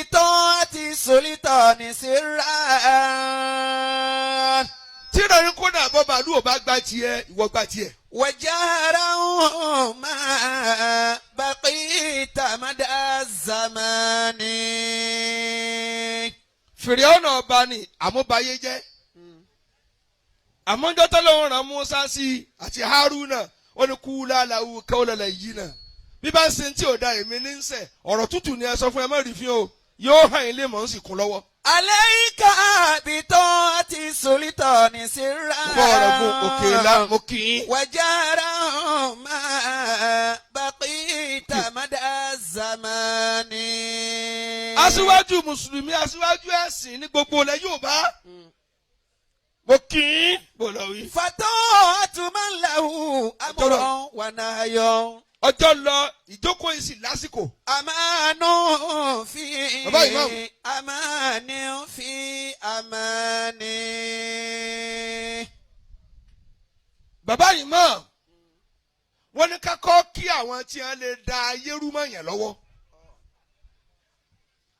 بطاعة سلطان سرا. tíra yín kódà bọ́ bàálù ò bá gba tiẹ̀ ìwọ gba tiẹ̀. وجهرا ما بقيت مدى الزمان. fèrè ọ̀nà ọba ni àmúbayé jẹ́. àmọ́ njọ́ tọ́lọ́run rán Musa sí i àti Haruna ó ní kú láàláwù kọ́ọ̀lọ́lẹ̀ yìí náà. bí bá ń sin tí ò da èmi ní ń sẹ̀ ọ̀rọ̀ tútù ni ẹ sọ fún ẹ má rí fi o yóò hàn ilé mọ̀ ń sì kún lọ́wọ́. عليك بطاعة سلطان سرا. bọ́ọ̀rọ̀ gun òkè la mo kì í. وجهرا ما بقيت مدى الزمان. aṣíwájú mùsùlùmí aṣíwájú ẹ̀sìn ní gbogbo ilẹ̀ Yorùbá mo kì í bọ̀lọ̀ wí. فطاعة من له أمر ونهي. ọjọ́ lọ ìjókòó yìí sì lásìkò. أمان في Bàbá Ìmáàmù. أمان في أمان. bàbá Ìmáàmù wọ́n ní ká kọ́ kí àwọn tí wọ́n lè da ayé rú mọ́ yẹn lọ́wọ́.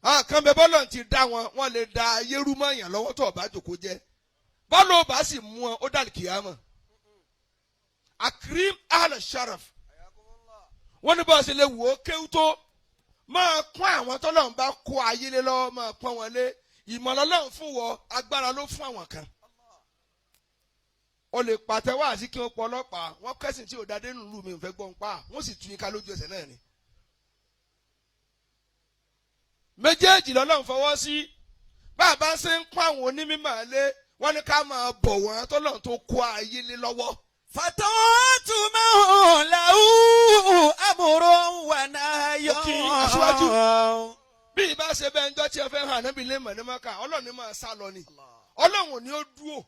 àwọn kan bẹ bọ́lọ̀ ti dá wọ́n lè da ayé rú mọ́ yẹn lọ́wọ́ tó ọba jòkó jẹ́ bọ́lọ̀ ọba sì mú wọn ó dàlí kìyàmọ̀. akrim ahl sharaf wọ́n ní bọ́ọ̀ sì lè wò ó kéwú tó máa pọ́n àwọn tọ́lọ́run bá kó ayé lé lọ́wọ́ máa pọ́n wọn lé ìmọ̀lá Ọlọ́run fún wọ agbára ló fún àwọn kan. o lè pàtẹ́wọ́ àti kí wọ́n pọ̀ ọlọ́pàá wọ́n kẹ́sìn tí ò dáadé nù lù mí ò fẹ́ gbọ́n pa wọ́n sì tún yín ká lójú ẹsẹ̀ náà ni. méjèèjì lọ́lọ́run fọwọ́ sí bàbá ṣe ń pọ́n àwọn onímọ̀ lé wọ́n ní ká máa bọ̀ wọ́n tọ́lọ́run tó kó ayé lé lọ́wọ́. فطاعة من له أمر ونهي. bí ìbá ṣe bẹ́ẹ̀ ń jọ́ tí ẹ fẹ́ hàn níbi ilé mọ̀ ní mọ́ká Ọlọ́run ní máa sá lọ ni Ọlọ́run ni ó dúró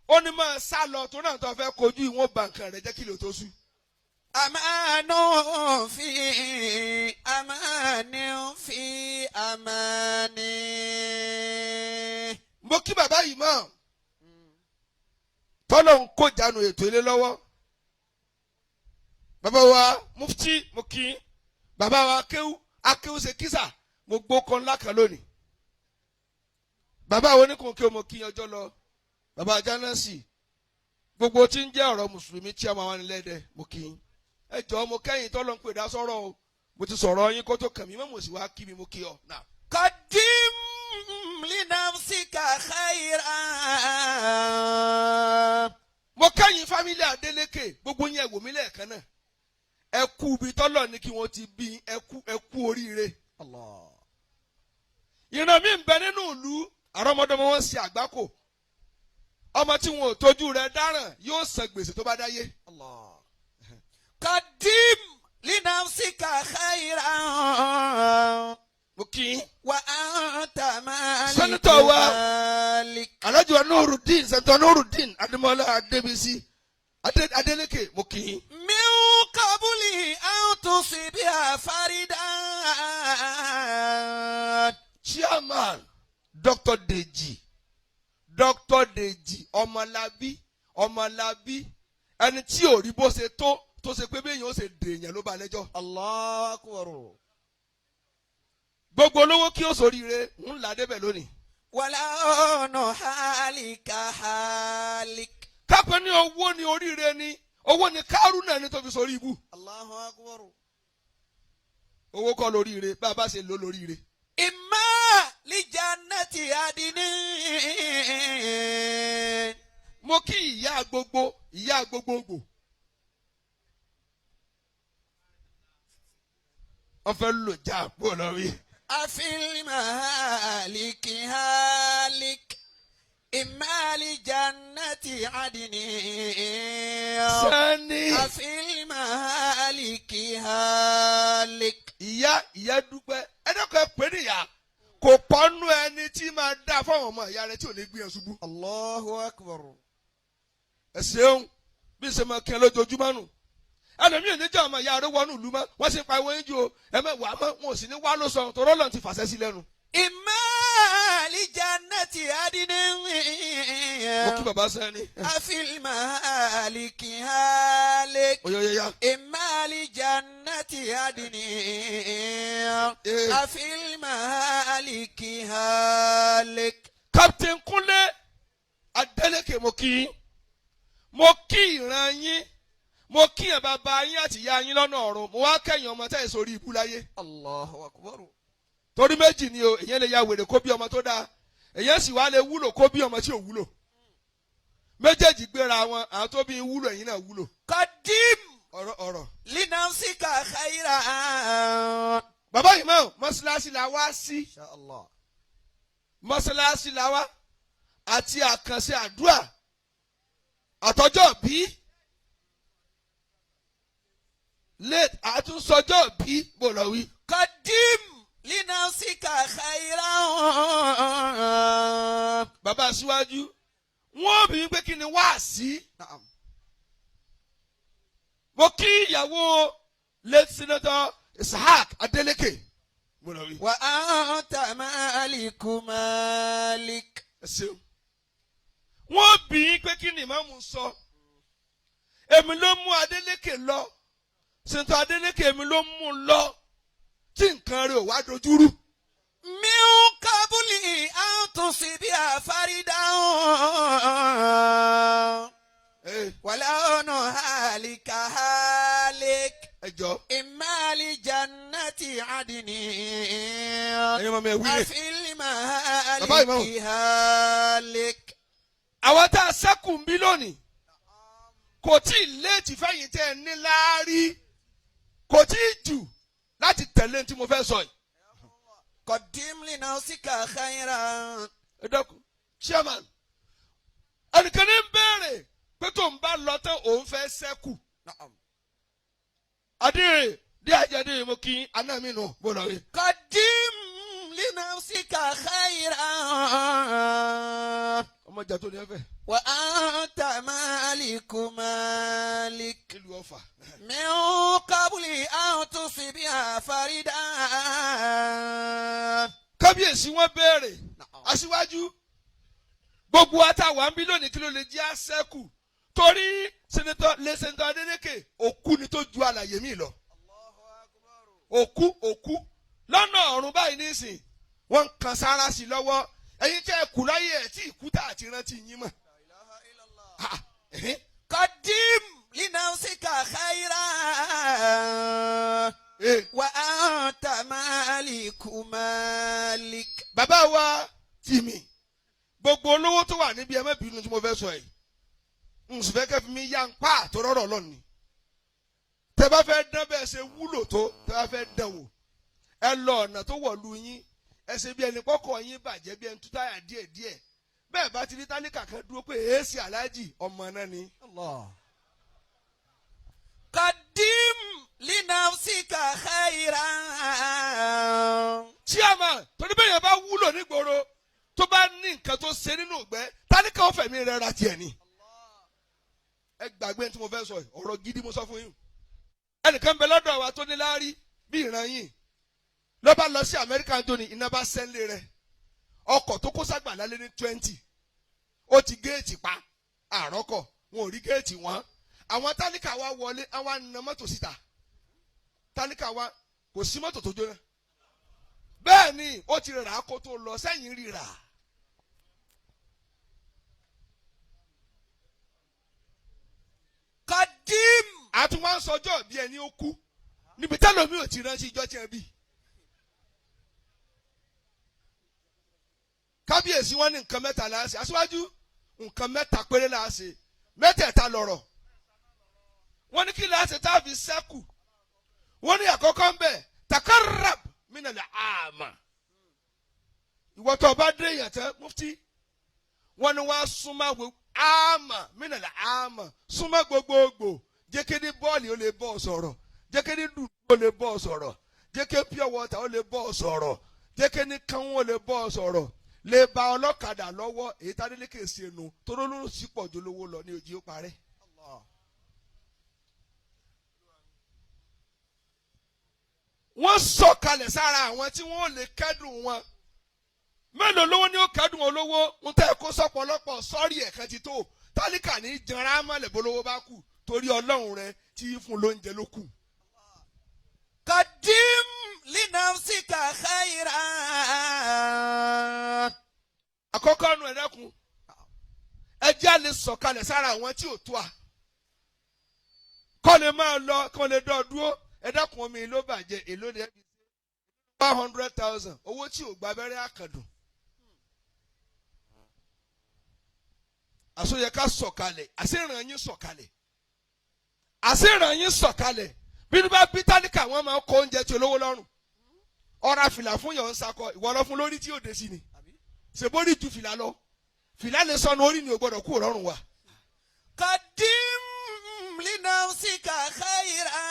ó ní máa sá lọ tó náà tó fẹ́ kojú ìwọ̀n bàǹkàn rẹ̀ jẹ́ kí lè tó sú. أمان في أمان في أمان. mo kí bàbá yìí mọ̀ tọ́lọ́run kó jánu ètò ilé lọ́wọ́ bàbá wa mufti mo kí bàbá wa akéwù ṣe kísà mo gbó kan ńlá kan lónìí bàbá wo ní kò kí o mo kí ọjọ́ lọ bàbá jánásì gbogbo tí ń jẹ́ ọ̀rọ̀ mùsùlùmí tí a máa wà nílẹ̀ dẹ̀ mo kí yín ẹ jọ̀ọ́ mo kẹ́yìn tọ́lọ́ ń pè dá sọ́rọ̀ o mo ti sọ̀rọ̀ yín kó tó kàn mí mọ́ mo sì wá kí mi mo kí ọ náà. قدم لنفسك خيرا. mo kẹ́yìn fámílì Adélékè gbogbo yín ẹ wò mí lẹ́ẹ̀kan náà ẹ kú ibi tọ́lọ̀ ní kí wọ́n ti bí ẹ kú oríire. ìran mi ń bẹ nínú ìlú àrọ́mọdọ́mọ wọn ṣe àgbákò ọmọ tí wọn ò tójú rẹ̀ dáràn yóò san gbèsè tó bá dáyé. قدم لنفسك خيرا. mo kí i. وأنت مالك. sẹ́nitọ̀ wa Alhaji wa Nurudeen sẹ́nitọ̀ Nurudeen Adémọ́lá Adébísí Adélékè mo kí i. من قبل أن تصيبها فردا. chairman Dr. Deji ọmọlábí ẹni tí ò rí bó ṣe tó ṣe pé béèyàn ó ṣe dèèyàn ló bá lẹ́jọ́. الله أكبر. gbogbo olówó kí ó soríire ń là débẹ̀ lónìí. ولون حالك حالك. kápẹ́ ní owó ni oríire ni owó ni Kárúnà ni tó fi sórí ibú. الله أكبر. owó kọ́ lóríire bá a bá ṣe lò lóríire. إما لجنة عدن. mo kí ìyá gbogbogbò wọ́n fẹ́ lò já àpò lórí. أفي المهالك هالك. إما لجنة عدن. sani أفي المهالك هالك. ìyá dúpẹ́ ẹ̀dọ́kọ̀ ẹ̀ pé níyà kò pọ́nú ẹni tí máa dá fáwọn ọmọ ìyá rẹ̀ tí ò ní gbé ẹ ṣubú. الله أكبر. ẹ ṣeun bí ṣe máa kí ẹ lójoojúmọ́ nù ẹlòmíì níjọ́ ọmọ ìyá rẹ̀ wọnú ìlú mọ́ wọ́n sì ń pa ìwé yín ju o ẹ mẹ́wàá mọ́ wọn ò sì ní wá ló sọ tọ́rọ́ lọ́n ti fàṣẹ sí lẹ́nu. إما لجنة عدن. mo kí bàbá sẹ́ni. أفي المهالك هالك. oyoyoya. إما لجنة عدن. أفي المهالك هالك. Captain Kúnlé Adélékè mo kí yín, mo kí ìran yín, mo kí ẹ̀ bàbá yín àti ìyá yín lọ́nà ọ̀run, mo wá kẹ́yìn ọmọ tẹ́ ẹ̀ sórí ibú láyé. Allahu Akbar. Torí méjì ni o, èyàn lè ya wèrè kó bí ọmọ tó dáa, èyàn sì wá lè wúlò kó bí ọmọ tí ò wúlò. Méjèèjì gbéra wọn, àwọn tó bí wúlò ẹ̀yin náà wúlò. قدم Ọ̀rọ̀. لنفسك خيرا. Bàbá Imam, mọ́ṣáláṣí la wá sí. إن شاء الله. Mọ́ṣáláṣí la wá àti àkànṣe àdúrà àtọjọ́ bí late àtúnṣọjọ́ bí bò lọ wí. قدم لنفسك خيرا. Bàbá aṣíwájú wọ́n bí pé kí ni wá sí. نعم. Mo kí ìyàwó late senator Ishaq Adélékè bò lọ wí. وأنت مالك مالك. Ẹ ṣeun. Wọ́n bí pé kí ni ìmáàmù sọ. Èmi ló mú Adélékè lọ. Senator Adélékè èmi ló mú un lọ. Tí nǹkan rẹ̀ ò wá dojúrú. من قبل أن تصيب فردا ولو هالك هالك. Ẹ jọ̀ọ́. إما لجنة عدن Ẹ̀yin ọmọ mi ẹ̀ wí lè. أفي Bàbá Ìmáàmù. المهالك هالك. Àwọn tá a sẹ́kù ń bí lónìí kò tí ì léètì fẹ́yìn tẹ́ ẹ ní láárí, kò tí ì jù láti tẹ̀lé tí mo fẹ́ sọ yìí. قدم لنفسك خيرا. Ẹ dẹ́kun chairman ẹnìkan ní béèrè pé tó ń bá lọ tán òun fẹ́ sẹ́kù. نعم. Adéèrè dí àjẹdé mo kí aná mi nù bó lọ rí. قدم لنفسك خيرا Ọmọ ìjà tó ní ẹ fẹ́. وأنت مالك مالك. Nílùú Ọ̀fà. من قبل أن تصيب فردا. Kábíyèsí wọn béèrè aṣíwájú gbogbo àtàwọn ń bí lónìí kí ló lè jẹ́ àṣẹ́kù torí sẹ́nitọ́ Adélékè òkú ni tó ju àlàyé mi lọ. Òkú lọ́nà ọ̀run báyìí nísìn wọ́n ń kan sára sí lọ́wọ́ ẹ̀yin tẹ́ ẹ kù láyé ẹ̀ tí ìkú tá àti rántí yín mọ̀. قدم لنفسك خيرا وأنت مالك مالك. Bàbá wa Tìmì gbogbo olówó tó wà níbi ẹ má bínú tí mo fẹ́ sọ yìí n sì fẹ́ kẹ́ fi mi yá ń pa àtọ́rọ́rọ́ lọ́nìí. Tẹ́ bá fẹ́ dán bẹ́ẹ̀ ṣe wúlò tó tẹ́ bá fẹ́ dán wò ẹ lọ ọ̀nà tó wọ̀lú yín ẹ ṣe bí ẹni pọ́kọ̀ yín bàjẹ́ bí ẹni tó táyà díẹ̀díẹ̀ bẹ́ẹ̀ bá ti rí tálíkà kan dúró pé èésì aláàjì ọmọ náà ni. قدم لنفسك خيرا. Chairman torí bẹ́ẹ̀ yẹn bá wúlò nígboro tó bá ní nǹkan tó ṣe nínú ìgbẹ́ tálíkà ó fẹ̀mí rẹ̀ ra tiẹ̀ ni. Ẹ gbàgbé tí mo fẹ́ sọ ọ̀rọ̀ gidi mo sọ fún yín. Ẹnìkan bẹ lọ́dọ̀ wa tó ní láárí bí ìran yìí ló bá lọ sí Amẹ́ríkà Anthony iná bá sẹ́ńlé rẹ̀ ọkọ̀ tó kó ságbà lálẹ́ ní 20 ó ti géètì pa àrọ́kọ̀ wọn ò rí géètì wọn àwọn tálíkà wa wọlé àwọn àna mọ́tò síta tálíkà wa kò sí mọ́tò tó jóná bẹ́ẹ̀ ni ó ti rà á kó tó lọ sẹ́yìn rírà. قدم. àtúwọ́n sọjọ́ bí ẹni ó kú níbi tẹ́lómi ò ti ránṣẹ́ ìjọ tiẹ̀ bí. Kábíyèsí wọn ní nǹkan mẹ́ta la ṣe aṣíwájú nǹkan mẹ́ta péré la ṣe mẹ́tẹ̀ẹ̀ta lọ̀rọ̀ wọ́n ní kí la ṣe tá a fi sẹ́kù wọ́n ní àkọ́kọ́ ń bẹ̀ takarab minala ama ìwọ tó o bá dé èèyàn tán mufti wọ́n ní wọ́n á súnmọ́ gbogbo ama minala ama súnmọ́ gbogbogbò jẹ́kẹ́ni bọ́ọ̀lì ó lè bọ́ ọ sọ̀rọ̀ jẹ́kẹ́ni dùn ó lè bọ́ ọ sọ̀rọ̀ jẹ́kẹ́ pure water ó lè bọ́ ọ sọ̀rọ̀ jẹ́kẹ́ni kánwó ó lè bọ́ ọ sọ̀rọ̀ lè ba ọlọ́kadà lọ́wọ́ èyí tá délé kèsì ẹnu tó ló sì pọ̀ jù lówó lọ ní òjì ó parẹ́. wọ́n sọ̀kalẹ̀ sára àwọn tí wọ́n lè kẹ́dùn wọn mélòó lówó ni ó kẹ́dùn olówó ń tẹ́ kó sọ́pọ̀lọpọ̀ sọ́ọ̀rì ẹ̀kan ti tó tálíkà ní janra mọ́lẹ̀ bólówó bá kù torí ọlọ́run rẹ tí fún lóúnjẹ ló kù. قدم لنفسك خيرا àkọ́kọ́ nu ẹ̀dẹ́kun ẹjẹ́ a lè sọ̀kalẹ̀ sára àwọn tí ò tó a kọ́ lè máa lọ kọ́ lè dọ́ dúró ẹ̀dẹ́kun omi ló bàjẹ́ èló ni ẹbí 100,000 owó tí ò gba abẹ́rẹ́ àkàndùn àsọyẹ ká sọ̀kalẹ̀ àṣìràn yín sọ̀kalẹ̀ àṣìràn yín sọ̀kalẹ̀ bínú bá bí tálíkà wọn máa kó oúnjẹ tí olówó lọ́rùn ọ̀rá fìlà fún yọ̀ ń sakọ ìwọ lọ fún lórí tí yóò dé sí ni ṣèbórí ju fìlà lọ fìlà lè sọnù orí ni ò gbọdọ̀ kú lọ́rùn wa. قدم لنفسك خيرا.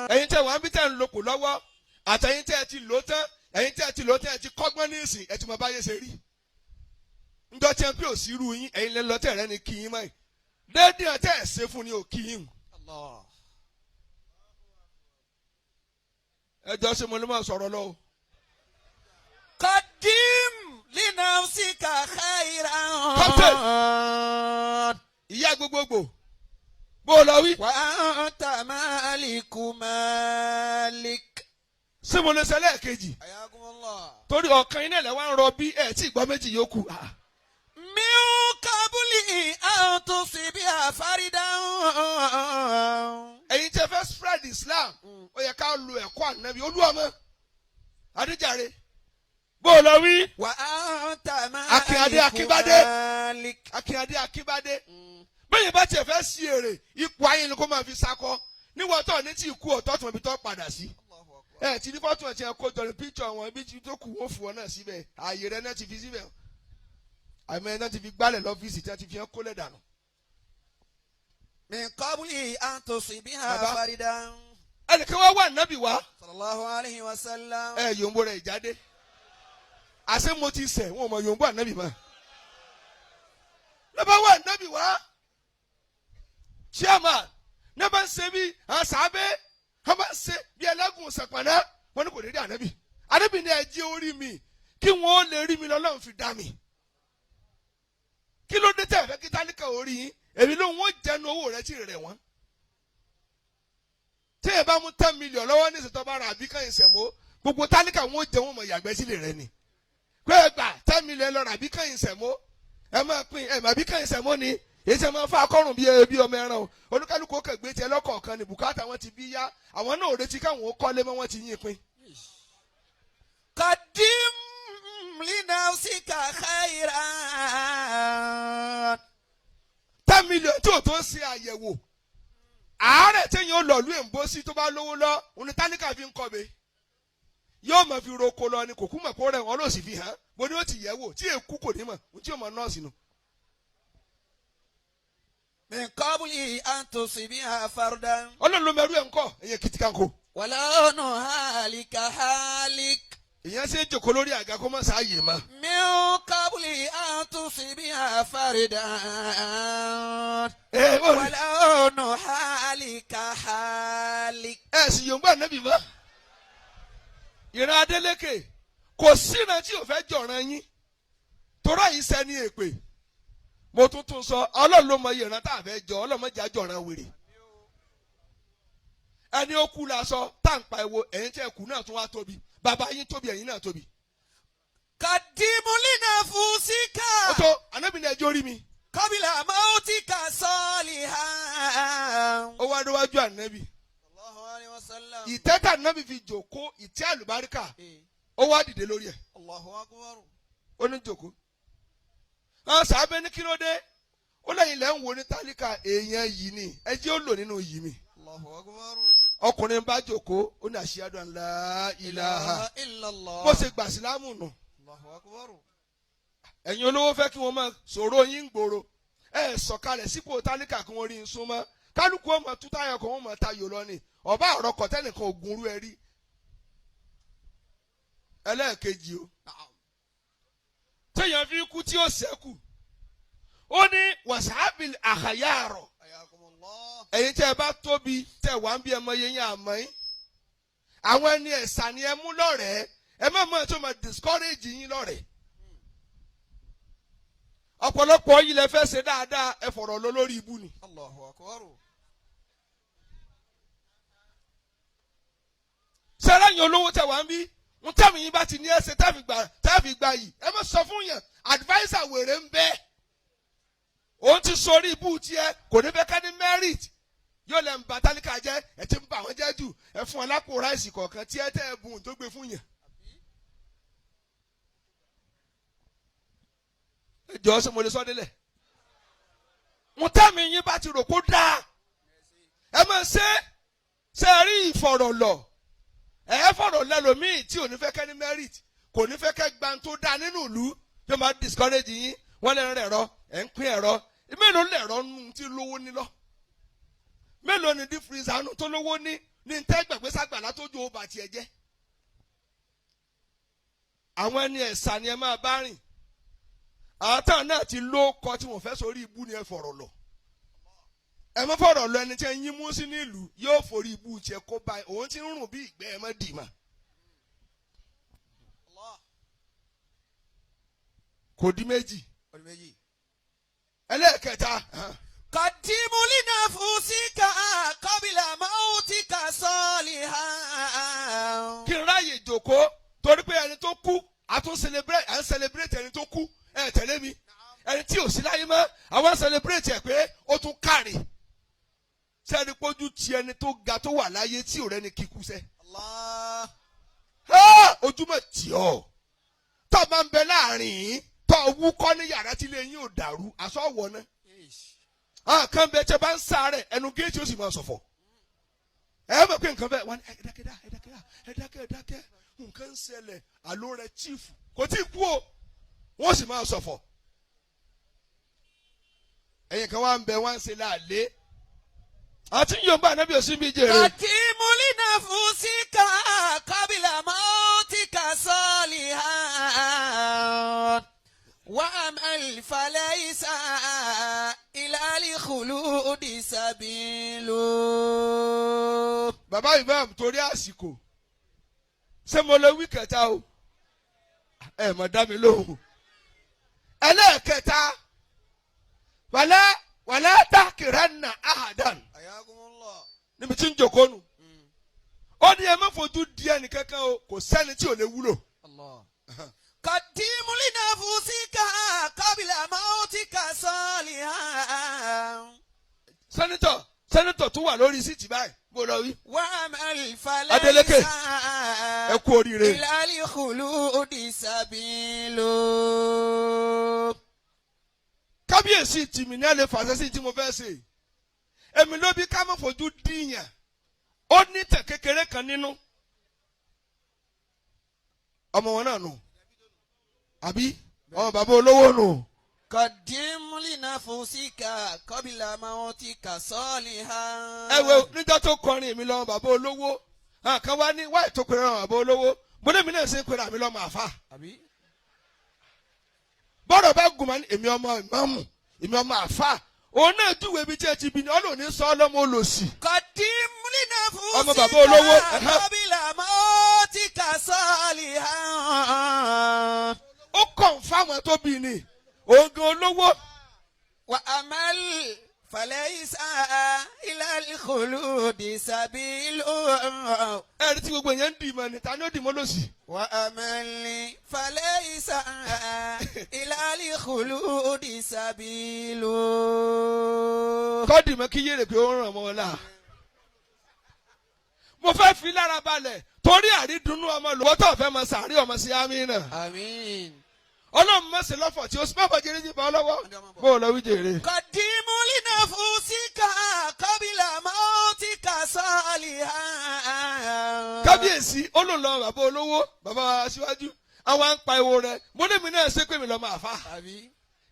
ẹ̀yin tẹ́ wàá bí tẹ́ ń lò kù lọ́wọ́ àtẹ̀yin tẹ́ ẹ ti lò tán ẹ̀yin tẹ́ ẹ ti lò tán ẹ ti kọ́gbọ́n ní ìsìn ẹ ti mọ báyé ṣe rí. njọ́ tí ẹ ń pè ò sí irú yín ẹ̀yin lè lọ tẹ̀ rẹ́ ni kí yín mọ́ ẹ̀ déédéé ẹ̀ tẹ́ ẹ̀ ṣe fún ni ò kí yín. ẹ jọ ṣe mo ló máa sọ̀rọ̀ lọ o. قدم لنفسك خيرا. ìyá gbogbogbò bó o lọ wí. وأنت مالك مالك. ṣé mo lè ṣe lẹ́ẹ̀kejì. حياكم الله. torí ọ̀kan iná ilẹ̀ wa ń rọ bí ẹ̀ tí ìgbọ́ méjì yòókù. من قبل أن تصيبها فردا. ẹ̀yin tẹ́ fẹ́ spread Islam ó yẹ ká lo ẹ̀kọ́ ànábì olúwàmọ́ adéjàre bó o lọ wí. وأنت Akínadé مالك Akínbádé. مالك. Akínadé Akínbádé bẹ́ẹ̀ bá tiẹ̀ fẹ́ sí èrè ipò ayé ni kó máa fi sakọ níwọ̀n tó ní tí ikú ọ̀tọ̀ tó ibi tó padà sí. ẹ ti ní fọ́tò ẹ̀ tí ẹ kó jọ ní píkṣọ̀ wọn ibi tó kù wọ́n fún ọ náà síbẹ̀ ààyè rẹ náà ti fi síbẹ̀ àmọ́ ẹ náà ti fi gbálẹ̀ lọ́fíìsì tí wọ́n ti fi hàn kólẹ̀ dànù. من قبل أن تصيبها Baba. فردا. ẹnìkan wá wà nábì wá صلى الله عليه وسلم. ẹ yòǹbó rẹ̀ ìjáde àṣé mo ti sẹ̀ wọn ò mọ yòǹbó ànábì mọ́ lọ́ba wà nábì wá chairman náà bá ń ṣe bí àwọn sàábẹ́ wọ́n bá ń ṣe bí ẹlẹ́gùn ṣàpàdá wọn ni kò ní rí ànábì ànábì ní ẹjẹ́ orí mi kí wọ́n ó lè rí mi lọ́lọ́run fi dá mi kí ló dé tẹ̀ fẹ́ kí tálíkà orí yín èmi ló ń wọ́n jẹnu owó rẹ tí rẹ̀ wọ́n tí ẹ bá mú 10 million lọ́wọ́ ní ìṣètò bá ra àbí kàn ìṣẹ̀mó gbogbo tálíkà wọn ó jẹ wọn mọ̀ yàgbẹ́ sílẹ̀ rẹ ni pé ẹ gbà 10 million lọ́ra àbí kàn ìṣẹ̀mó ẹ máa pín ẹ mà bí kàn ìṣẹ̀mó ni èyí ṣe máa fa akọrùn bí ọmọ ẹran o olúkálùkù ó kẹgbẹ́ tiẹ̀ lọ́kọ̀ọ̀kan ní bùkátà wọn ti bí yá àwọn náà ò retí káwọn ó kọ́lé mọ́ wọn ti yín pín. قدم لنفسك خيرا. 10 million tí ò tó ṣe àyẹ̀wò àárẹ̀ téèyàn ó lọ lú èǹbó sí tó bá lówó lọ òní tálíkà fi ń kọ́be yóò máa fi roko lọ ni kò kú mọ̀ kó rẹ̀ wọ́n ló sì fi hàn bó ni ó ti yẹ̀ wò tí èkú kò ní mọ̀ ohun tí yóò mọ̀ nọ́ọ̀sì nù. من قبل أن تصيبها فردا. ọlọ́run ló mẹ́rú ẹ̀ ń kọ́ ẹ̀yẹ kìtìkanko. ولو نهالك حالك. ìyẹn ṣe é jòkó lórí àga kó má sáàyè mọ́. من قبل أن تصيبها فردا. ولو نهالك حالك. ẹ sì yòǹgbà nẹ́bí mọ́. ìran Adélékè kò síran tí ò fẹ́ jọ̀ràn yín torá yìí sẹ́ni èpè mo tún sọ ọlọ́run ló mọ ìran tá a fẹ́ jọ ọlọ́run mọ̀jà jọ̀ràn wèrè ẹni ó kú la sọ táǹpà ẹ̀wò ẹ̀yin tẹ́ kú náà tún wá tóbi bàbá yín tóbi ẹ̀yin náà tóbi. قدم لنفسك. ó tó ànábì ní ẹjọ́ orí mi. قبل موتك صالحا. ó wá déwájú ànábì. الله عليه وسلم. ìtẹ́tà ànábì fi jòkó ìtẹ́ àlùbáríkà ó wá dìde lórí ẹ̀. الله أكبر. ó ní jòkó. àwọn sàábẹ́ ní kí ló dé ó lẹ́yìn lẹ́ ń wo ní tálíkà èèyàn yìí ni ẹ jẹ́ ó lò nínú yìí mi. الله أكبر. ọkùnrin bá jòkó ó ní ashhadu an la ilaha إلا الله. bó ṣe gbà sílámù nù. الله أكبر. ẹ̀yin olówó fẹ́ kí wọ́n máa sọ̀rọ̀ yín gbòòrò ẹ sọ̀kalẹ̀ sípò tálíkà kí wọ́n rí n súnmọ́ kálukú ọmọ tútáyà kan wọ́n mọ̀ tayò lọ ni ọba àrọ́kọ̀ tẹ́nìkan ògùnrú ẹ rí. ẹlẹ́ẹ̀kejì o téèyàn fi kú tí ó ṣẹ́kù ó ní wàsáàbìl àkàyàrọ̀ حياكم الله. ẹ̀yin tẹ́ ẹ bá tóbi tẹ́ wà ń bí ẹmọ yẹn àmọ́ yín àwọn ẹni ẹ̀sà ni ẹ mú lọ́rẹ̀ẹ́ ẹ má mọ̀ tó máa discourage yín lọ́rẹ̀ẹ́ ọ̀pọ̀lọpọ̀ yìí lẹ fẹ́ ṣe dáadáa ẹ fọ̀rọ̀ lọ lórí ibú ni. الله أكبر. sẹ́rẹ́yìn olówó tẹ́ wà ń bí ń tẹ́mi yín bá ti ní ẹsẹ̀ tẹ́ẹ̀fì gbà yìí ẹ má sọ fún yàn adviser wèrè ń bẹ òun ti sọrí ibú tiẹ̀ kò ní fẹ́ ká ní merit yóò lẹ́ ń ba tálíkà jẹ́ ẹ ti ń bà wọ́n jẹ́ jù ẹ fún ọ lápò ráìsì kọ̀ọ̀kan tí ẹ tẹ́ ẹ bùn tó gbé fún yàn. ẹ jọ ṣe mo lè sọ délẹ̀ ń tẹ́mi yín bá ti rò kó dáa ẹ máa ṣe rí ìfọ̀rọ̀lọ̀ ẹ fọ̀rọ̀ lẹ́lòmíì tí ò ní fẹ́ kẹ́ ní merit kò ní fẹ́ kẹ́ gba tó dáa nínú ìlú tó máa discourage yín wọ́n lè rẹ̀ ẹ̀rọ ẹ̀ ń pín ẹ̀rọ mélòó lẹ̀rọ nù tí lówó ní lọ mélòó ni deep freezer nù tó lówó ní tẹ́ gbàgbé sàgbàlá tó ju ọba tiẹ̀ jẹ́ àwọn ẹni ẹ̀sà ni ẹ máa bá rìn àwọn táwọn náà ti ló kọ tí wọ́n fẹ́ sórí ibú ni ẹ fọ̀rọ̀ lọ ẹ má fọ̀rọ̀ lọ ẹni tí ẹ yín mú sí nílùú yóò forí ibú tiẹ̀ kó báyìí òun ti ń rùn bí ìgbẹ́ ẹ má dì mà kò di méjì ẹlẹ́ẹ̀kẹta. قدموا لنفسك قبل موتك صالحا. kí n ráyè jòkó torí pé ẹni tó kú à ń celebrate ẹni tó kú ẹ tẹ̀lé mi ẹni tí ò sí láyé mọ́ àwọn celebrate ẹ pé ó tún kárì sẹ́ni pójú ti ẹni tó ga tó wà láyé tí ò rẹ́ni kíkú sẹ́. ojúmọ̀ tí ọ tó máa ń bẹ láàrin tó wúkọ́ ní yàrá tí ilé yín ò dàrú aṣọ wọ̀ náà. kan bẹ tẹ bá ń sáré ẹnu géètì ó sì máa ṣọ̀fọ̀ ẹ mọ̀ pé nǹkan bẹ́ẹ̀ wọ́n ẹ dákẹ́ nǹkan ń ṣẹlẹ̀ àló rẹ chief kò tí ì kú o wọ́n sì máa ṣọ̀fọ̀ ẹ̀yìn kan wá ń bẹ wọ́n ń ṣe láàlé àti yorùbá anábì òsín bíi jèrè. قدموا لنفسك قبل موتك صالحا وأمل فليس إلى الخلود سبيل. bàbá imam torí àsìkò ṣé mo lè wí kẹta o ẹ mọ̀ dá mi lóhùn ẹlẹ́ẹ̀kẹta wàlá tahkiranna ahadan níbi tí ń jòkó nù ó ní ẹ má fojú di ẹnì kankan o kò sẹ́ni tí ò lè wúlò. قدموا لنفسك قبل موتك صالحا. sẹ́nitọ̀ tó wà lórí síìtì báyìí bó lọ wí. وأمل Adeleke فليس ẹ kú oríire. إلى الخلود سبيل. kábíyèsí tìmí ní ẹlẹ́ fàṣẹ sí tí mo fẹ́ ṣe èmi ló bí ká má fojú díyàn ó ní tẹ̀ kékeré kan nínú ọmọ wọn náà nù àbí ọmọ bàbá olówó nù. قدم لنفسك قبل موتك صالحا. ẹ wo níjọ́ tó kọrin èmi lọ́mọ bàbá olówó kan wá ní wáyé tó pèrè ọmọ bàbá olówó mo ní èmi náà ṣe ń pèrè àmì lọ́mọ àfà. bọ́dọ̀ bá gùn máa ní èmi ọmọ ìmáàmù èmi ọmọ àfà òun náà júwèé bí tí ẹ ti bí ni ọlọ́ọ̀ni sọ ọlọ́mọ olòṣì. قدم لنفسك ọmọ bàbá olówó. قبل موتك صالحا. ó kọ̀ǹfàmù tó bí ni oògùn olówó. وأمل فليس إلى الخلود سبيل. ẹ̀rí tí gbogbo yẹn ń dì mọ́ ni ta ni ó dì mọ́ lòsì. وأمل فليس إلى الخلود سبيل. kọ́ọ̀dì mọ́ kí yéèrè pé ó ń ràn mọ́ ọ́lá. mo fẹ́ fi lára balẹ̀ torí àrídùnnú ọmọ lọ́wọ́ tó fẹ́ mọ sàárì ọmọ sí amínà. آمين. ọlọ́run mọ̀ sí lọ́fọ̀ tí o sì má bàa jẹ́rẹ́ jìbọn lọ́wọ́ bó o lọ wí jèrè. قدموا لنفسك قبل موتك صالحا. kábíyèsí olóòlò bàbá olówó bàbá aṣíwájú àwọn à ń pa ewo rẹ mo ní èmi náà ṣe pé mi lọ́mọ àfa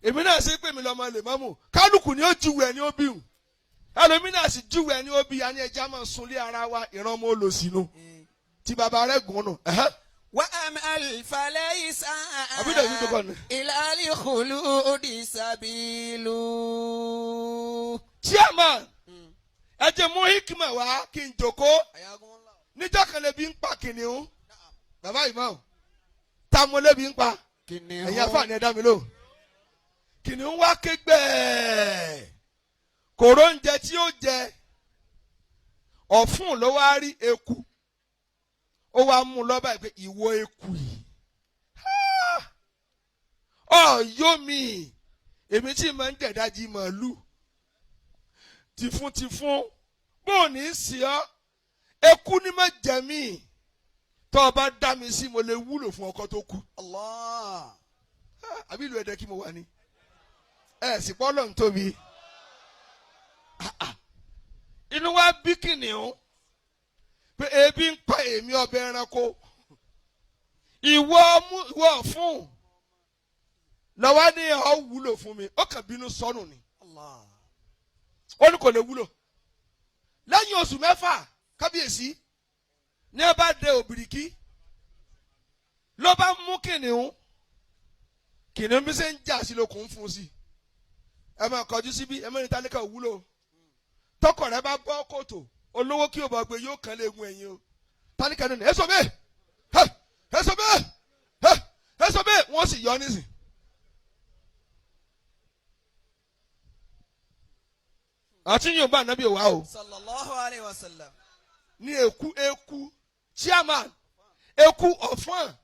èmi náà ṣe pé mi lọ́mọ lèmọ́mù kálukú ni ó júwèé ẹni ó bí wù ẹlòmí náà sì júwèé ẹni ó bí ya ní ẹja máa sunlé ara wa ìran ọmọ olòṣìnú tí bàbá rẹ gùn nù. وأمل فليس إلى الخلود سبيل. chairman ẹ jẹ́ mú hikima wá kí n jókòó níjọ́ kan lè bí ń pa kìnìún bàbá ìmọ̀ ta mo lè bí ń pa ẹ̀yin afáàní ẹ̀dá mi lò kìnìún wá kégbẹ́ kòró oúnjẹ tí ó jẹ ọ̀fun ló wá rí eku ó wá mú lọ́ba ìpè ìwọ eku yìí ọ̀yọ́ mi èmi tí mo ń jẹ̀dájì màálù tìfún bó ní í sí ọ eku ni má jẹ mí tó o bá dá mi sí mo lè wúlò fún ọkọ tó kú. Allah. Àbí ìlú ẹ̀dẹ́ kí mo wà ní sì pọ́ lọ́n tóbi. Inú wa bí kìnìún pé ebi ń pa èmi ọbẹ̀ ẹranko ìwọ fún lọ́wọ́ ní ọ̀ wúlò fún mi ó kàn bínú sọnù ni ó ní kò lè wúlò lẹ́yìn oṣù mẹ́fà kábíyèsí ní ẹ bá dé òbìrìkí ló bá mú kìnìún bí ṣe ń jà sí lókun fún sí ẹ máa kọjú síbí ẹ mẹ́rin tálíkà òwúlò tọkọ rẹ bá bọ́ kòtò olówó kí o bá gbé yóò kàn lè gun ẹ̀yìn o tálíkà nínú ẹ sọ bẹ́ẹ̀ wọ́n sì yọ nísìn. àti yóò bá ànábì wá o. sallallahu alayhi wa sallam. ní eku chairman eku ọ̀fọ́n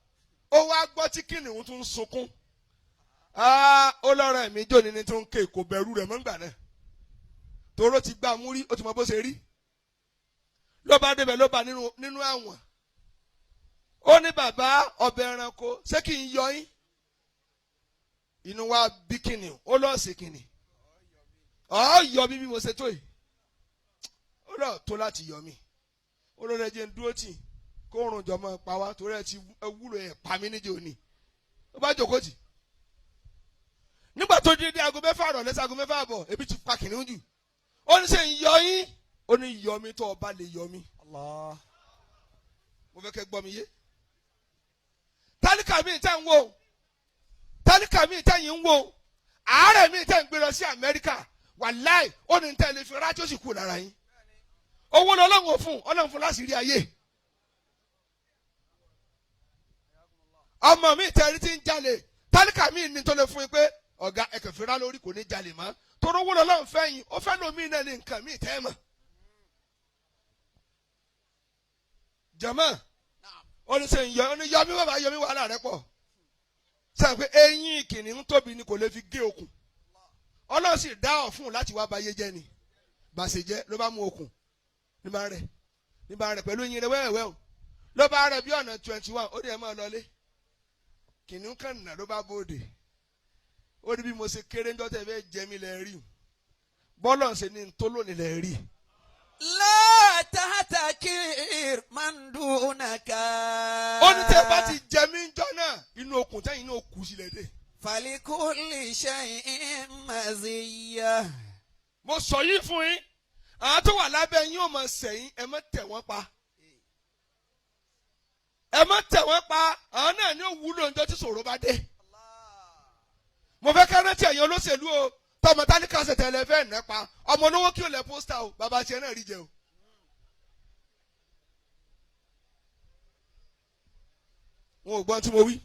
ó wá gbọ́ tí kìnìún tún sunkún. Ó lọ́rọ̀ ẹ̀mí jóni ní tó ń ké kò bẹ̀rù rẹ̀ mọ́ngbà náà toró ti gbá mú rí ó ti mọ bó ṣe rí ló bá débẹ̀ ló bá nínú àwọn ó ní bàbá ọbẹ̀ ẹranko ṣé kí n yọ yín inú wa bí kìnìún ó lọ́ọ̀ sí kìnìún yọ bí mo ṣe tó yìí ó lọ́ọ̀ tó láti yọ mí ó lọ́ọ̀ rẹ̀ jẹ́ ń dúró tì kó rùn jọmọ́ pa wá torí ẹ ti wúlò ẹ̀ pa mí níjẹ́ òní ó bá jókòó tì nígbà tó dé aago mẹ́fà rọ̀ lẹ́sẹ̀ aago mẹ́fà àbọ̀ ebi ti pa kìnìún jù ó ní sẹ́ ń yọ yín ó ní yọ mí tó ọba lè yọ mí. Allah. Mo fẹ́ kẹ́ gbọ́ mi yé. Tálíkà mi tẹ́ ń wò tálíkà mi tẹ́ yín ń wò àárẹ̀ mi tẹ́ ń gbé lọ sí Amẹ́ríkà wàláì ó ní tẹ́ lè fi rájò sì kú lára yín. Owó lọ ọlọ́run fún láti rí ayé. Ọmọ mi tẹ́rí tí ń jalè tálíkà mi ní tó lè fún yín pé ọ̀gá ẹ̀kẹ́ fira lórí kò ní jalè mọ́ toro owó lọ́lọ́run fẹ́ yín ó fẹ́ lómi náà ní nǹkan mi tẹ́ mọ̀. Jàmá ó ní sẹ́yìn yọ ní yọmí bàbá yọmí wàhálà rẹ pọ̀ sẹ́yìn pé eyín kìnìún tóbi ni kò lè fi gé okùn ọlọ́run sì dá ọ̀ fún un láti wá bayé jẹ́ ni bàṣẹ jẹ́ ló bá mú okùn ní bá rẹ̀ pẹ̀lú eyín rẹ̀ wẹ́wẹ́ o ló bá rẹ̀ bí ọ̀nà 21 ó dẹ̀ máa lọlé kìnìún kan nà ló bá bóde ó ní bí mo ṣe kéré ń dọ́tẹ̀ fẹ́ jẹ mí lẹ́ rí bọ́lọ̀ ṣe ní ntólónì lẹ́ rí. La tahtakir man dunaka. Ó ní tẹ́ bá ti jẹ mí jọ náà inú okùn tẹ́yìn náà kù sílẹ̀ dé. Falikulli shay'in maziyya. Mo sọ yìí fún yín àwọn tó wà lábẹ́ yín ò mọ̀ sẹ́yìn ẹ má tẹ̀ wọ́n pa. Ẹ má tẹ̀ wọ́n pa àwọn náà ní òwúlò ńjọ́ tí ṣòro bá dé. Mo fẹ́ ká rántí ẹ̀yin olóṣèlú o tọmọ tálíkà ṣètẹ̀lẹ̀ fẹ́ nípa ọmọ olówó kí o lẹ pósítà o bàbá tiẹ̀ náà rí jẹ o. Wọn ò gbọ́n tí mo wí.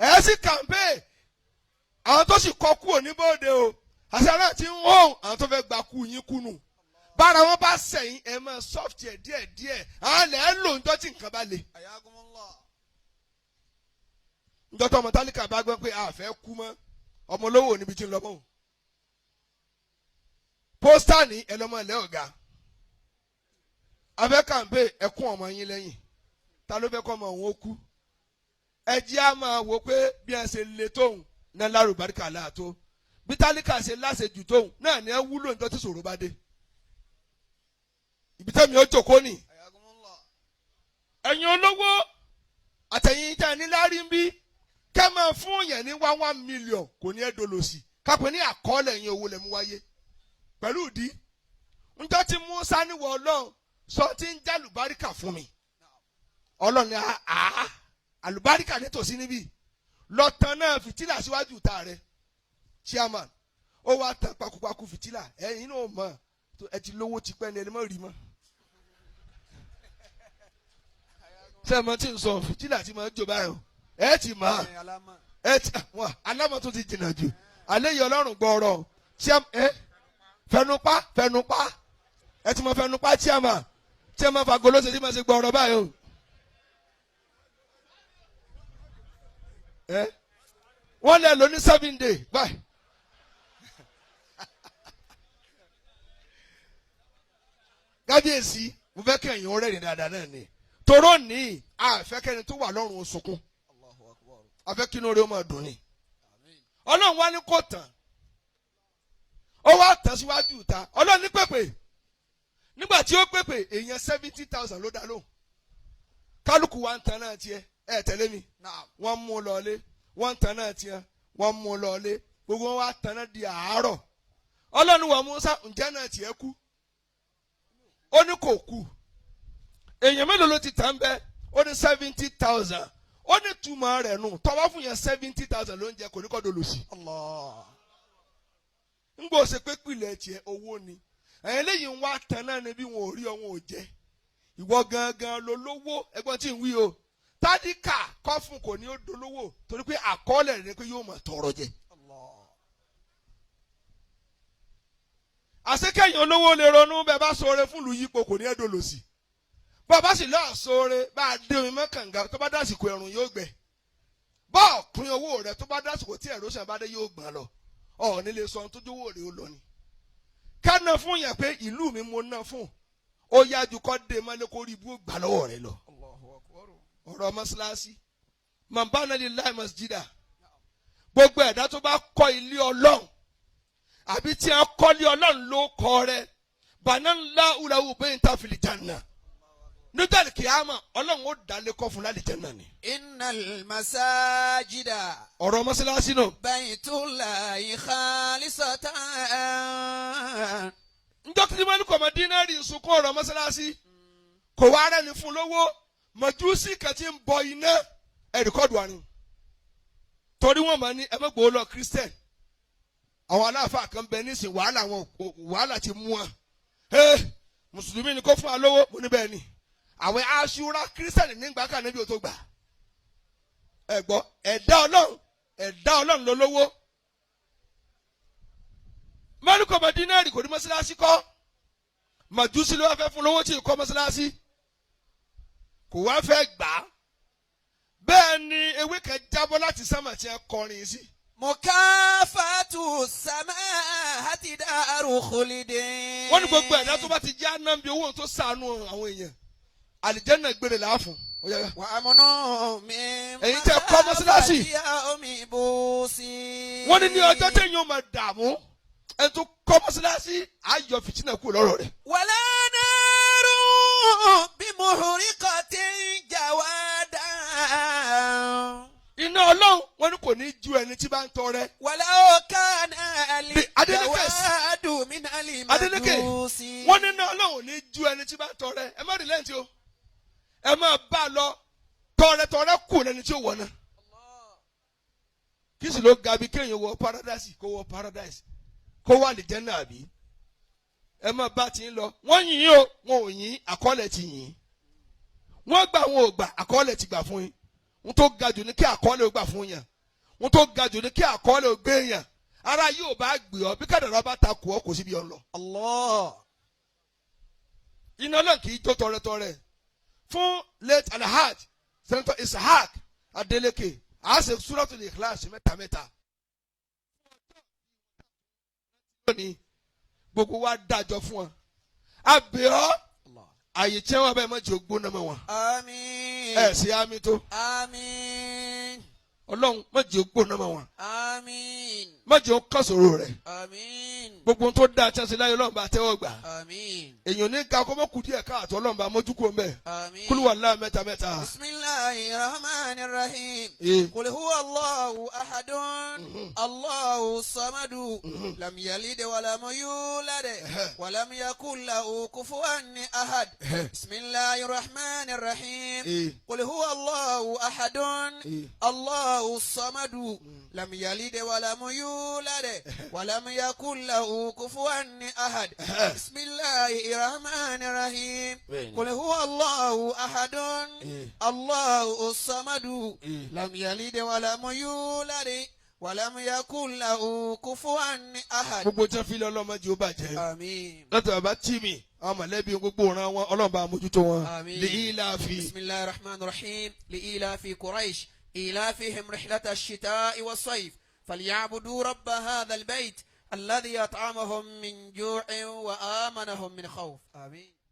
Ẹ sì kàmpé àwọn tó sì kọ́ kú òní bóde o àṣàrà tí ń hàn àwọn tó fẹ́ gba kú yín kúnnù bára wọn bá sẹ̀yìn ẹ máa sọ́ọ̀tì ẹ̀ díẹ̀díẹ̀ àwọn lẹ̀ ń lò ńjọ́ tí nǹkan bá le. Ńjọ́ tó ọmọ tálíkà bá gbọ́ pé a fẹ́ kú mọ́ ọmọ olówó níbi tí ń lọ mọ́ o pósítà ní ẹlọ́mọ ilẹ̀ ọ̀gá afẹ́ kàmpé ẹkún ọmọ yín lẹ́yìn ta ló fẹ́ kọ́ ọmọ òun ó kú ẹ jẹ́ á máa wò pé bí ẹ ṣe le tóun náà lárúbáríkà láàtó bí tálíkà ṣe láṣejù tóun náà ní ẹ wúlò níjọ́ tí ṣòro bá dé ibi tẹ́mi ó jòkó nì ẹ̀yin olówó àtẹ̀yìn ìjà níláárí ń bí kẹ́ máa fún yẹn ní 1 million kò ní ẹ́ dolòsì kápẹ́ ní àkọọ́lẹ̀ yẹn owó lẹ́mú wáyé pẹ̀lú ìdí njọ́ tí Musa níwọ̀ ọlọ́run sọ tí ń jẹ́ àlùbáríkà fún mi ọlọ́run ní àlùbáríkà nítòsí níbí lọ́tàn náà fìtílà síwájú ìta rẹ̀ chairman ó wá tàn pakúpakú fìtílà ẹ̀yin náà mọ̀ ẹ ti lówó tipẹ́ ní ẹni mọ̀ rí mọ́ sẹ́ẹ̀mọ́ tí ń sọ fìtílà tí mo ń jò báyọ̀ ẹ ti mọ̀ ẹ ti wọn alámọ̀ tó ti jìnnà jù alẹ́ yìí ọlọ́run gbọ́ ọ̀rọ̀ fẹnupa ẹ ti mọ fẹnupa chairman fagolo ṣe tí mo ṣe gbọ́ ọ̀rọ̀ báyìí o wọ́n lè lò ní 7 days báyìí. kábíyèsí mo fẹ́ kẹ́yìn ọ̀rẹ́ rìn dáadáa náà ni toró ní àfẹ́kẹ́ni tó wà lọ́rùn sunkún afẹ́kínú rẹ̀ ó máa dùn ni ọlọ́run wá ní kò tán ó wá tán síwájú ìta ọlọ́run ní pèpè nígbà tí ó pèpè èèyàn 70,000 ló dá lóhùn kálukú wa ń tan náà tiẹ̀ ẹ tẹ̀lé mi wọ́n mú un lọlé wọ́n ń tan náà tiẹ̀ wọ́n mú un lọlé gbogbo wọn wá tan náà di àárọ̀ ọlọ́run wa Mùsá ǹjẹ́ náà tiẹ̀ kú ó ní kò kú èèyàn mélòó ló ti tàn bẹ́ẹ̀ ó ní 70,000 ó ní túmọ̀ rẹ̀ nù tọ́wọ́ fún yẹn 70,000 ló ń jẹ kò ní kọ́ dolo sí. ń gbọ́ ṣe pé pìlẹ̀ tiẹ̀ owó ni ẹ̀yìn lẹ́yìn ń wá tán náà ni bí wọn ò rí ọ̀hún ò jẹ́ ìwọ gangan ló lówó ẹgbọ́n tí ń wí o tádìkà kọ́ fún kò ní ó dolówó torí pé àkọọ́lẹ̀ rẹ̀ pé yóò máa tọrọ jẹ. àṣekẹ́yìn olówó lè ronú bẹ́ẹ̀ bá sọ̀rọ̀ fún ìlú yípo kò ní ẹ́ dolo sí. bàbá sì lọ́ọ̀ sóore bá a dé omi mọ́kànga tó bá dásìkò ẹ̀rùn yóò gbẹ bọ́ọ̀ pín owó rẹ̀ tó bá dásìkò tí ẹ̀rọ ṣàn bá dé yóò gbọ́n lọ ọ̀ nílé sọ tó jówó rẹ̀ ó lọ ni. ká ná fún yẹn pé ìlú mi mo ná fún ó yájú kọ́ dé mọ́lẹ́ kó rí ibú gbà lọ́wọ́ rẹ̀ lọ. ọ̀rọ̀ mọ́ṣáláṣí mambana lillahi masjida gbogbo ẹ̀dá tó bá kọ́ ilé ọlọ́run àbí tí a kọ́ ilé ọlọ́run ló kọ́ rẹ̀ bananla ulawu bẹ́ẹ̀ ta fil janna nígbà kìámà ọlọ́run ó dalẹ̀ kọ́ fún lálẹ́ jẹ́ náà ni. innal masajida. ọ̀rọ̀ mọ́sálásí náà. baytullahi khalisatan. njọ́kìtì mọ́ni kò mọ dínárì sunkún ọ̀rọ̀ mọ́sálásí kò wá rẹ̀ ní fún lówó mọ̀júsí kàtí ń bọ iná ẹ̀ríkọ́dù àrùn torí wọ́n máa ní ẹ̀mẹ́gbò lọ kírísítẹ̀n àwọn aláàfáà kan bẹ nísìn wàhálà ti mú wọn mùsùlùmí ni kò fún wa lówó mo ní bẹ́ẹ̀ ni àwọn aṣúra kírísítẹ̀nì nígbà kan níbi ò tó gbà ẹ gbọ́ ẹ̀dá ọlọ́run ló lówó mẹ́ríkò mọ̀dínárì kò ní mọ́sálásí kọ́ màjúsí ló wá fẹ́ fún lówó tí ì kọ́ mọ́sálásí kò wá fẹ́ gbà á bẹ́ẹ̀ ni ewé kan jábọ́ láti sámà tí a kọrin sí. mukafatu samahati daru khulidin. wọ́n ní gbogbo ẹ̀dá tó bá ti jẹ́ anábì owó tó sànú àwọn èèyàn àlìjẹ́nà gbére làáfún. wà á múnú mi. èyí tẹ kọ́ mọ́sálásí. omi bó sí. wọ́n ní ní ọjọ́ téèyàn ó máa dààmú ẹni tó kọ́ mọ́sálásí ayọ̀ fìtínà kú lọ́rọ̀ rẹ̀. wàlá náírù bí muhriqatin jawada. iná ọlọ́run wọn ní kò ní ju ẹni tí bá ń tọrẹ. wàlá kana jawadu min alimadusi. wọ́n ní iná ọlọ́run ò ní ju ẹni tí bá ń tọrẹ ẹ má rí lẹ́yìn tí o ẹ máa bá a lọ tọrẹ kù lẹni tí ó wọ̀ náà. kí sì ló ga bí kéèyàn wọ paradise kó wà lè jẹ́ náà bí ẹ máa bá ti ń lọ wọ́n yìn o wọn ò yìn àkọọ́lẹ̀ ti yìn wọ́n gbà wọn ò gbà àkọọ́lẹ̀ ti gbà fún yín wọ́n tó ga jù ní kí àkọọ́lẹ̀ ó gbà fún yàn wọ́n tó ga jù ní kí àkọọ́lẹ̀ ó gbé yàn ara yóò bá gbé ọ bí kádàrá bá ta kù ọ kò síbi ọ lọ. Allah. iná náà kì í jó tọrẹtọrẹ fún late alhaj Senator Ishaq Adeleke a ṣe Suratul Ikhlas mẹ́ta. gbogbo wa dájọ́ fún wọn abẹ́ọ́ àyè tí wọn bẹ́ẹ̀ mọ̀jẹ̀ ògbóná mọ́ wọn. àmín. ẹ ṣe àmì tó. àmín. ọlọ́run mọ̀jẹ̀ ògbóná mọ́ wọn. àmín. mọ̀jẹ̀ òkàsòrò rẹ̀. àmín. gbogbo tó dáa tí a ṣe láyé ọlọ́run bá tẹ́wọ́ gbà. àmín. èèyàn ní ká kọ́mọ́ kù díẹ̀ káàtó ọlọ́run bá mójú kó mbẹ́. àmín. Kul huwallahu mẹ́ta. bisimilahi rahmani rahim. Qul huwa Allahu ahadun. Allahu samadu. lam yalid wa lam yulad. wa lam yakul lahu kufuwan ahad. bisimilahi rahmani rahim. Qul huwa Allahu ahadun. Allahu samadu. lam yalid wa lam yulad. wa lam yakul lahu kufuwan ahad. bisimilahi rahmani rahim. Qul huwa Allahu ahadun. Allahu samadu. lam yalid wa lam yulad. wa lam yakul lahu kufuwan ahad. gbogbo tí wọ́n fi lé ọlọ́mọdé ó bàjẹ́. àmín. láti bàbá tí mi àwọn mọ̀lẹ́bí gbogbo ọ̀ràn wọn ọlọ́run bá mójútó wọn. àmín. li ilafi. bisimilahi rahmani rahim. li ilafi Quraish. إيلافهم رحلة الشتاء والصيف فليعبدوا رب هذا البيت الذي أطعمهم من جوع وآمنهم من خوف آمين.